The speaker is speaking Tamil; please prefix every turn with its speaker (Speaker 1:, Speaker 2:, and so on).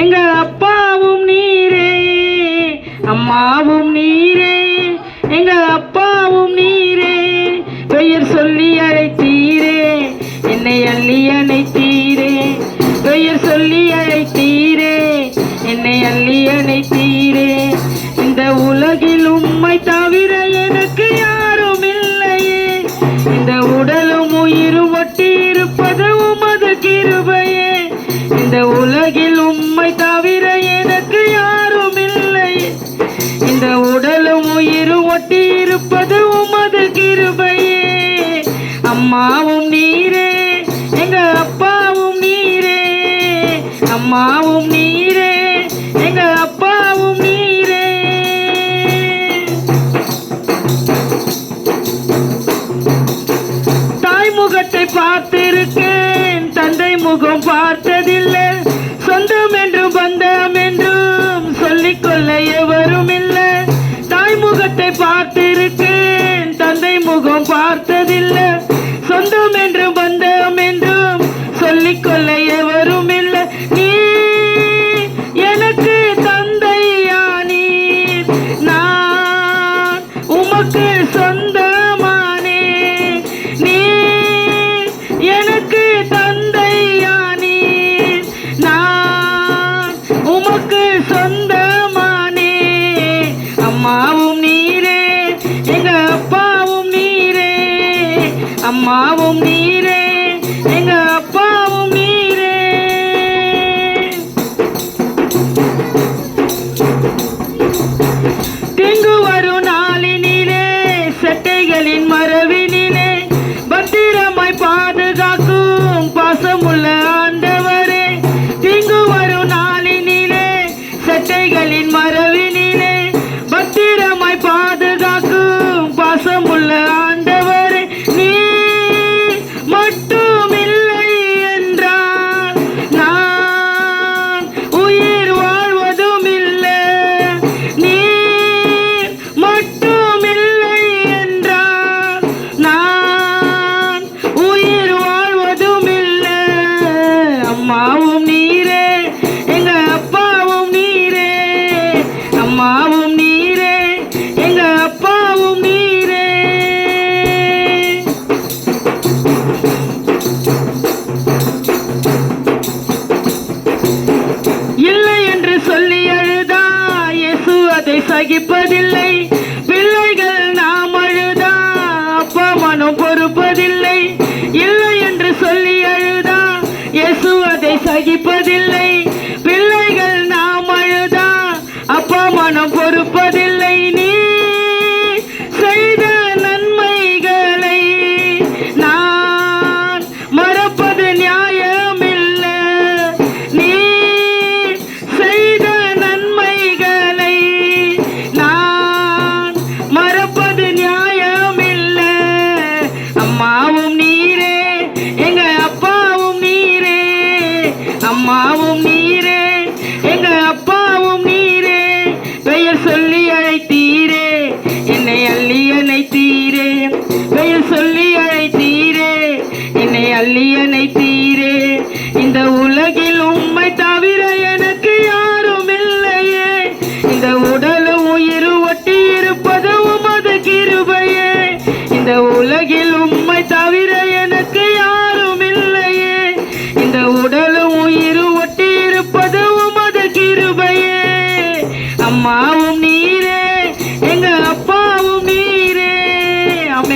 Speaker 1: எங்க அப்பாவும் நீரே, அம்மாவும் நீரே, எங்க அப்பாவும் நீரே. பெயர் சொல்லி அழைத்தீரே, என்னை அள்ளி அணைத்தீரே. பெயர் சொல்லி அழைத்தீரே, என்னை அள்ளி அணைத்தீரே. இந்த உலகில் உம்மை தவிர எனக்கு யாரும் இல்லையே. இந்த உடலும் உயிரும் ஒட்டி இருப்பது உமது கிருபையே. இந்த உலகில் உம்மை தவிர எனக்கு யாரும் இல்லையே. இந்த உடலும் உயிரும் ஒட்டி இருப்பது உமது கிருபையே. அம்மாவும் நீரே, எங்க அப்பாவும் நீரே. அம்மாவும் நீரே, எங்க அப்பாவும் நீரே. தாய் முகத்தை பார்த்திருக்கேன், தந்தை முகம் பார்த்ததில்லை. சொந்தம் என்றும் பந்தம் என்றும் சொல்லிக்கொள்ள எவரும் இல்லை. தாய் முகத்தை பார்த்திருக்கேன், தந்தை முகம் பார்த்ததில்லை. சொந்தம் என்றும் பந்தம் என்றும் சொல்லிக்கொள்ள எவரும் இல்லை. நீ எனக்கு தந்தையானீர், நான் உமக்கு சொந்தமானே. நீ எனக்கு தந்தையானீர், நான் உமக்கு சொந்தமானே. அம்மாவும் நீரே, எங்க அப்பாவும் நீரே. அம்மாவும் நீரே, எங்க அப்பாவும் நீரே. திங்கு வரும் நாளினிலே, செட்டைகளின் மரவினிலே பத்திரமாய் பாதுகாக்கும் பாசமுள்ள ஆண்டவரே. திங்கு வரும் நாளினிலே, செட்டைகளின் மரவினிலே பத்திரமாய் பாதுகாக்கும் பாசமுள்ள ஆண்டவரே. நீ மட்டும் இல்லை என்றால் நான் உயிர் வாழ்வதும் இல்லை. நீ மட்டும் இல்லை என்றால் நான் உயிர் வாழ்வதும் இல்லை. அம்மாவும் நீரே, எங்க அப்பாவும் நீரே. அம்மாவும் நீரே, எங்க அப்பாவும் நீரே. இல்லை என்று சொல்லி அழுதா இயேசு அதை சகிப்பதில்லை. பிள்ளைகள் நாம் அழுதா அப்பா மனம் பொறுப்பதில்லை. இல்லை என்று சொல்லி அழுதா இயேசு அதை சகிப்பதில்லை. பிள்ளைகள் நாம் அழுதா அப்பா மனம் பொறுப்பதில்லை. நீ செய்த நன்மைகளை நான் மறப்பது நியாயமில்லை. நீ செய்த நன்மைகளை நான் மறப்பது நியாயமில்லை. அம்மாவும் நீரே, எங்க அப்பாவும் நீரே. அம்மாவும் நீரே, எங்க அப்பாவும் நீரே. பெயர் சொல்லி அழைத்தீரே, என்னை அள்ளி அணைத்தீரே. பெயர் சொல்லி அழைத்தீரே, என்னை அள்ளி அணைத்தீரே. இந்த உலகில் உம்மை தவிர எனக்கு யாரும் இல்லையே. இந்த உடலும் உயிரும் ஒட்டி இருப்பது உமது கிருபையே. இந்த உலகில் உம்மை தவிர எனக்கு யாரும் இல்லையே. இந்த உடலும் உயிரும் ஒட்டி இருப்பது உமது கிருபையே. அம்மாவும் நீ